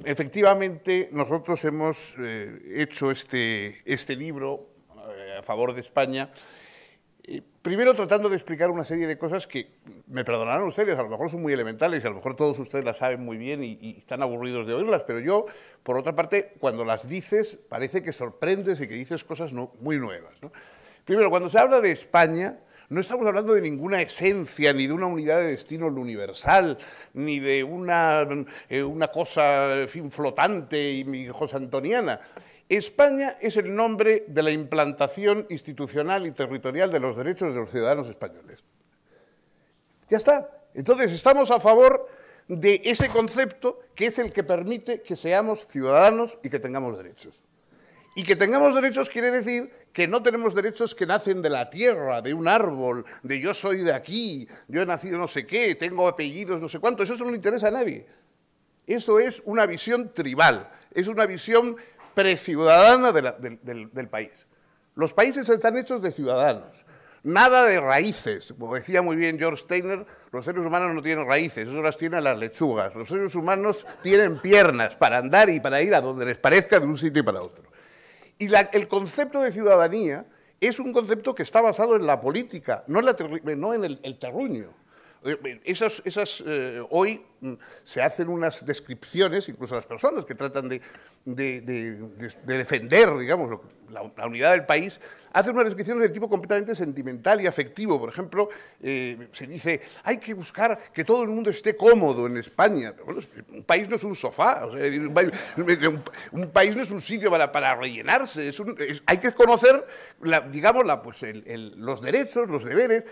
Efectivamente, nosotros hemos hecho este libro a favor de España, primero tratando de explicar una serie de cosas que, me perdonarán ustedes, a lo mejor son muy elementales y a lo mejor todos ustedes las saben muy bien y están aburridos de oírlas, pero yo, por otra parte, cuando las dices, parece que sorprendes y que dices cosas muy nuevas, ¿no? Primero, cuando se habla de España, no estamos hablando de ninguna esencia, ni de una unidad de destino universal, ni de una cosa, en fin, flotante y josantoniana. España es el nombre de la implantación institucional y territorial de los derechos de los ciudadanos españoles. Ya está. Entonces, estamos a favor de ese concepto que es el que permite que seamos ciudadanos y que tengamos derechos. Y que tengamos derechos quiere decir que no tenemos derechos que nacen de la tierra, de un árbol, de yo soy de aquí, yo he nacido no sé qué, tengo apellidos no sé cuánto. Eso no le interesa a nadie. Eso es una visión tribal, es una visión preciudadana del país. Los países están hechos de ciudadanos, nada de raíces. Como decía muy bien George Steiner, los seres humanos no tienen raíces, eso las tienen las lechugas. Los seres humanos tienen piernas para andar y para ir a donde les parezca de un sitio y para otro. Y el concepto de ciudadanía es un concepto que está basado en la política, no en el terruño. Hoy se hacen unas descripciones, incluso las personas que tratan de defender, digamos, la unidad del país, hacen unas descripciones de tipo completamente sentimental y afectivo. Por ejemplo, se dice, hay que buscar que todo el mundo esté cómodo en España. Pero bueno, un país no es un sofá, o sea, un país no es un sitio para rellenarse. Hay que conocer, los derechos, los deberes.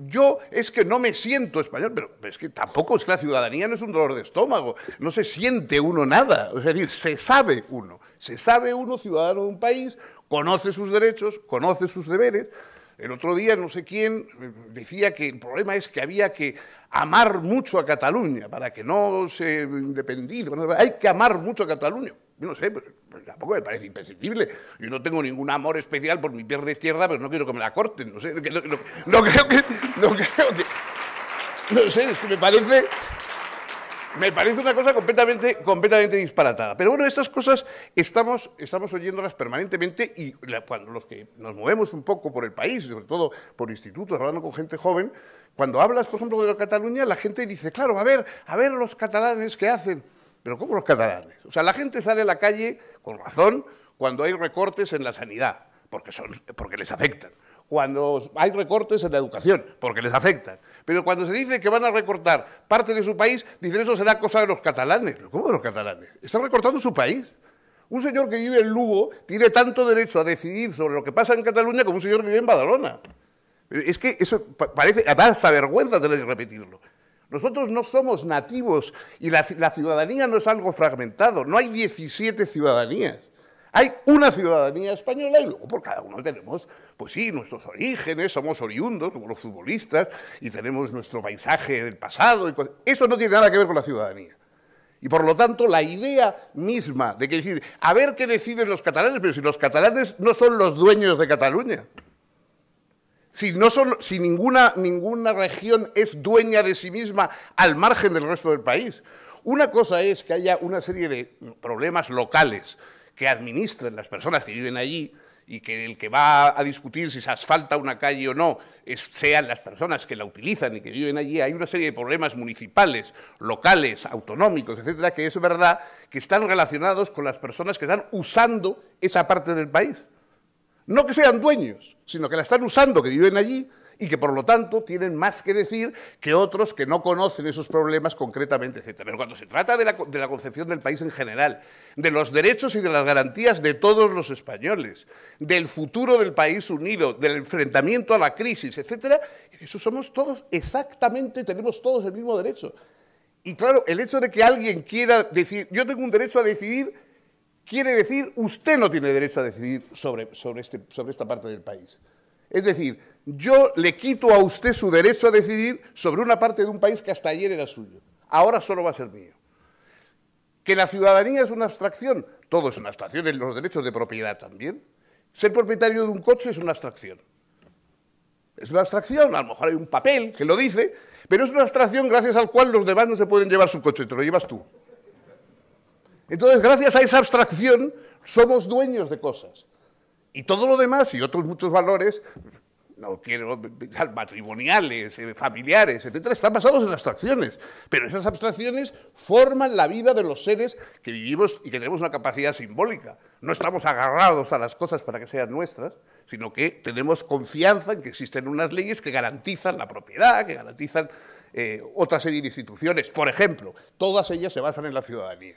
Yo es que no me siento español, pero es que tampoco es que la ciudadanía no es un dolor de estómago, no se siente uno nada, es decir, se sabe uno ciudadano de un país, conoce sus derechos, conoce sus deberes. El otro día no sé quién decía que el problema es que había que amar mucho a Cataluña para que no se independice, hay que amar mucho a Cataluña. Yo no sé, pero tampoco me parece imprescindible. Yo no tengo ningún amor especial por mi pierna izquierda, pero no quiero que me la corten, no sé, no creo que, no sé, es que me parece una cosa completamente disparatada. Pero bueno, estas cosas estamos oyéndolas permanentemente y cuando los que nos movemos un poco por el país, sobre todo por institutos, hablando con gente joven, cuando hablas, por ejemplo, de Cataluña, la gente dice, claro, a ver los catalanes qué hacen. Pero ¿cómo los catalanes? O sea, la gente sale a la calle, con razón, cuando hay recortes en la sanidad, porque les afectan. Cuando hay recortes en la educación, porque les afectan. Pero cuando se dice que van a recortar parte de su país, dicen eso será cosa de los catalanes. ¿Pero cómo de los catalanes? Están recortando su país. Un señor que vive en Lugo tiene tanto derecho a decidir sobre lo que pasa en Cataluña como un señor que vive en Badalona. Es que eso parece, da hasta vergüenza tener que repetirlo. Nosotros no somos nativos y la ciudadanía no es algo fragmentado, no hay 17 ciudadanías. Hay una ciudadanía española y luego por cada uno tenemos, pues sí, nuestros orígenes, somos oriundos, como los futbolistas, y tenemos nuestro paisaje del pasado. Eso no tiene nada que ver con la ciudadanía. Y por lo tanto, la idea misma de que decir, a ver qué deciden los catalanes, pero si los catalanes no son los dueños de Cataluña. Si ninguna región es dueña de sí misma al margen del resto del país. Una cosa es que haya una serie de problemas locales que administren las personas que viven allí y que el que va a discutir si se asfalta una calle o no sean las personas que la utilizan y que viven allí. Hay una serie de problemas municipales, locales, autonómicos, etcétera, que es verdad que están relacionados con las personas que están usando esa parte del país. No que sean dueños, sino que la están usando, que viven allí y que, por lo tanto, tienen más que decir que otros que no conocen esos problemas concretamente, etc. Pero cuando se trata de la concepción del país en general, de los derechos y de las garantías de todos los españoles, del futuro del país unido, del enfrentamiento a la crisis, etc., en eso somos todos exactamente, tenemos todos el mismo derecho. Y claro, el hecho de que alguien quiera decir, yo tengo un derecho a decidir, quiere decir, usted no tiene derecho a decidir sobre esta parte del país. Es decir, yo le quito a usted su derecho a decidir sobre una parte de un país que hasta ayer era suyo. Ahora solo va a ser mío. ¿Que la ciudadanía es una abstracción? Todo es una abstracción, los derechos de propiedad también. Ser propietario de un coche es una abstracción. Es una abstracción, a lo mejor hay un papel que lo dice, pero es una abstracción gracias al cual los demás no se pueden llevar su coche, te lo llevas tú. Entonces, gracias a esa abstracción, somos dueños de cosas. Y todo lo demás, y otros muchos valores, no quiero, matrimoniales, familiares, etcétera, están basados en abstracciones. Pero esas abstracciones forman la vida de los seres que vivimos y que tenemos una capacidad simbólica. No estamos agarrados a las cosas para que sean nuestras, sino que tenemos confianza en que existen unas leyes que garantizan la propiedad, que garantizan otra serie de instituciones. Por ejemplo, todas ellas se basan en la ciudadanía.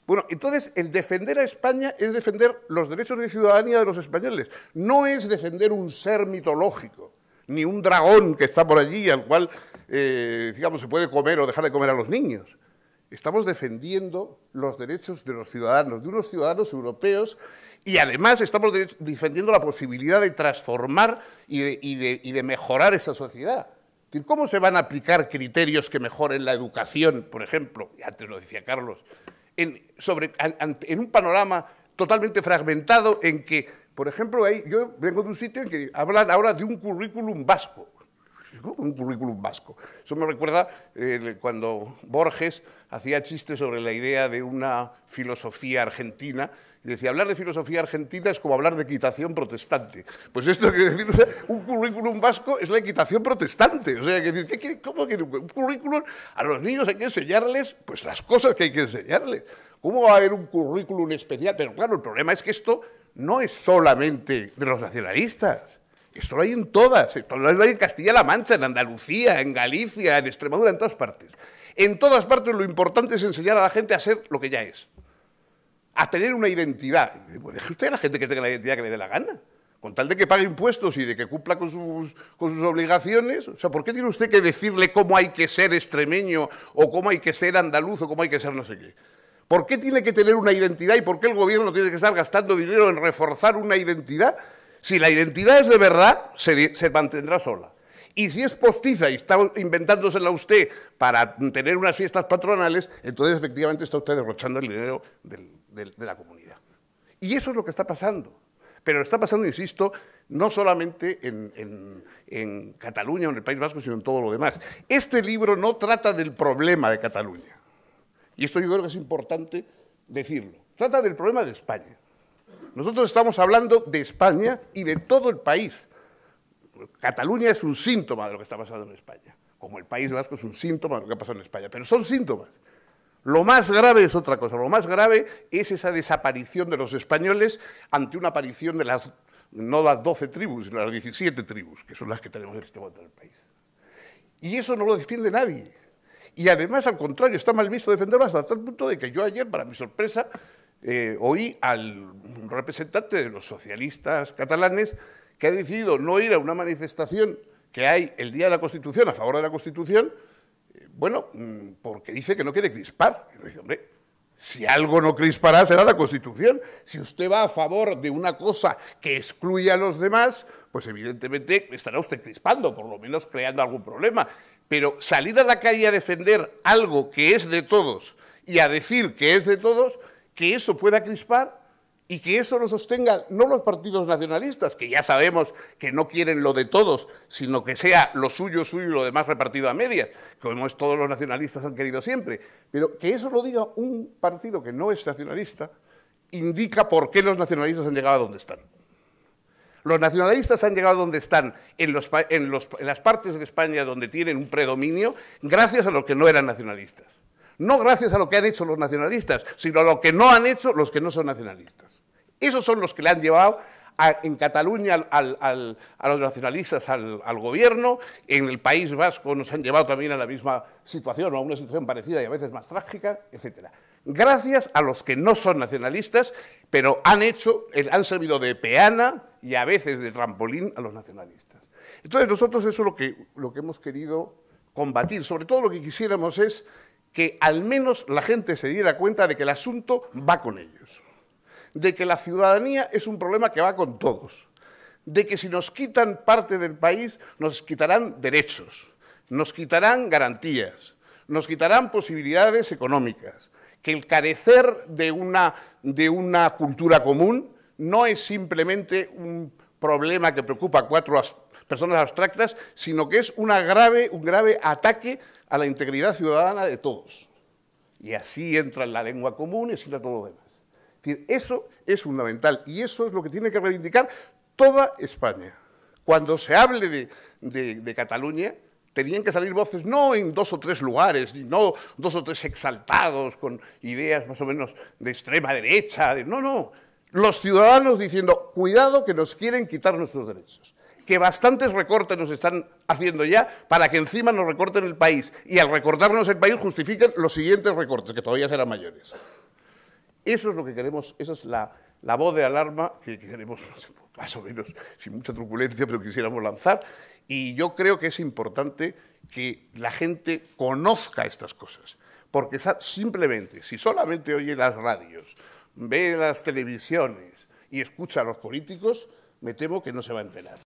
Bueno, entonces, el defender a España es defender los derechos de ciudadanía de los españoles. No es defender un ser mitológico, ni un dragón que está por allí, al cual, digamos, se puede comer o dejar de comer a los niños. Estamos defendiendo los derechos de los ciudadanos, de unos ciudadanos europeos, y además estamos defendiendo la posibilidad de transformar y de mejorar esa sociedad. Es decir, ¿cómo se van a aplicar criterios que mejoren la educación, por ejemplo? Y antes lo decía Carlos, en un panorama totalmente fragmentado en que, por ejemplo, yo vengo de un sitio en que hablan ahora de un currículum vasco. Un currículum vasco. Eso me recuerda cuando Borges hacía chistes sobre la idea de una filosofía argentina, y decía, hablar de filosofía argentina es como hablar de equitación protestante. Pues esto quiere decir, o sea, un currículum vasco es la equitación protestante. O sea, ¿cómo quiere un currículum? A los niños hay que enseñarles pues, las cosas que hay que enseñarles. ¿Cómo va a haber un currículum especial? Pero claro, el problema es que esto no es solamente de los nacionalistas. Esto lo hay en todas. Esto lo hay en Castilla-La Mancha, en Andalucía, en Galicia, en Extremadura, en todas partes. En todas partes lo importante es enseñar a la gente a ser lo que ya es. A tener una identidad. Pues deje usted a la gente que tenga la identidad que le dé la gana, con tal de que pague impuestos y de que cumpla con sus obligaciones. O sea, ¿por qué tiene usted que decirle cómo hay que ser extremeño, o cómo hay que ser andaluz, o cómo hay que ser no sé qué? ¿Por qué tiene que tener una identidad y por qué el gobierno tiene que estar gastando dinero en reforzar una identidad? Si la identidad es de verdad, se mantendrá sola. Y si es postiza y está inventándosela usted para tener unas fiestas patronales, entonces efectivamente está usted derrochando el dinero de la comunidad. Y eso es lo que está pasando. Pero está pasando, insisto, no solamente en Cataluña o en el País Vasco, sino en todo lo demás. Este libro no trata del problema de Cataluña. Y esto yo creo que es importante decirlo. Trata del problema de España. Nosotros estamos hablando de España y de todo el país. Cataluña es un síntoma de lo que está pasando en España, como el País Vasco es un síntoma de lo que ha pasado en España, pero son síntomas. Lo más grave es otra cosa, lo más grave es esa desaparición de los españoles ante una aparición de no las 12 tribus, sino las 17 tribus, que son las que tenemos en este momento en el país. Y eso no lo defiende nadie. Y además, al contrario, está mal visto defenderlo hasta tal punto de que yo ayer, para mi sorpresa, oí al representante de los socialistas catalanes que ha decidido no ir a una manifestación que hay el Día de la Constitución a favor de la Constitución, bueno, porque dice que no quiere crispar. Y dice, hombre, si algo no crispará será la Constitución. Si usted va a favor de una cosa que excluye a los demás, pues evidentemente estará usted crispando, por lo menos creando algún problema. Pero salir a la calle a defender algo que es de todos y a decir que es de todos, que eso pueda crispar, y que eso lo sostengan no los partidos nacionalistas, que ya sabemos que no quieren lo de todos, sino que sea lo suyo y lo demás repartido a medias, como es todos los nacionalistas han querido siempre. Pero que eso lo diga un partido que no es nacionalista, indica por qué los nacionalistas han llegado a donde están. Los nacionalistas han llegado a donde están en las partes de España donde tienen un predominio, gracias a los que no eran nacionalistas. No gracias a lo que han hecho los nacionalistas, sino a lo que no han hecho los que no son nacionalistas. Esos son los que le han llevado en Cataluña a los nacionalistas al gobierno, en el País Vasco nos han llevado también a la misma situación, o a una situación parecida y a veces más trágica, etc. Gracias a los que no son nacionalistas, pero han servido de peana y a veces de trampolín a los nacionalistas. Entonces nosotros eso es lo que hemos querido combatir. Sobre todo lo que quisiéramos es que al menos la gente se diera cuenta de que el asunto va con ellos, de que la ciudadanía es un problema que va con todos, de que si nos quitan parte del país nos quitarán derechos, nos quitarán garantías, nos quitarán posibilidades económicas, que el carecer de una cultura común no es simplemente un problema que preocupa a 4 personas abstractas, sino que es un grave ataque a la integridad ciudadana de todos. y así entra en la lengua común y así entra todo lo demás. Es decir, eso es fundamental y eso es lo que tiene que reivindicar toda España. Cuando se hable de Cataluña, tenían que salir voces no en 2 o 3 lugares, no 2 o 3 exaltados con ideas más o menos de extrema derecha, no. Los ciudadanos diciendo, cuidado que nos quieren quitar nuestros derechos, que bastantes recortes nos están haciendo ya para que encima nos recorten el país y al recortarnos el país justifiquen los siguientes recortes, que todavía serán mayores. Eso es lo que queremos, esa es la voz de alarma que queremos, más o menos, sin mucha truculencia, pero quisiéramos lanzar. Y yo creo que es importante que la gente conozca estas cosas, porque simplemente, si solamente oye las radios, ve las televisiones y escucha a los políticos, me temo que no se va a enterar.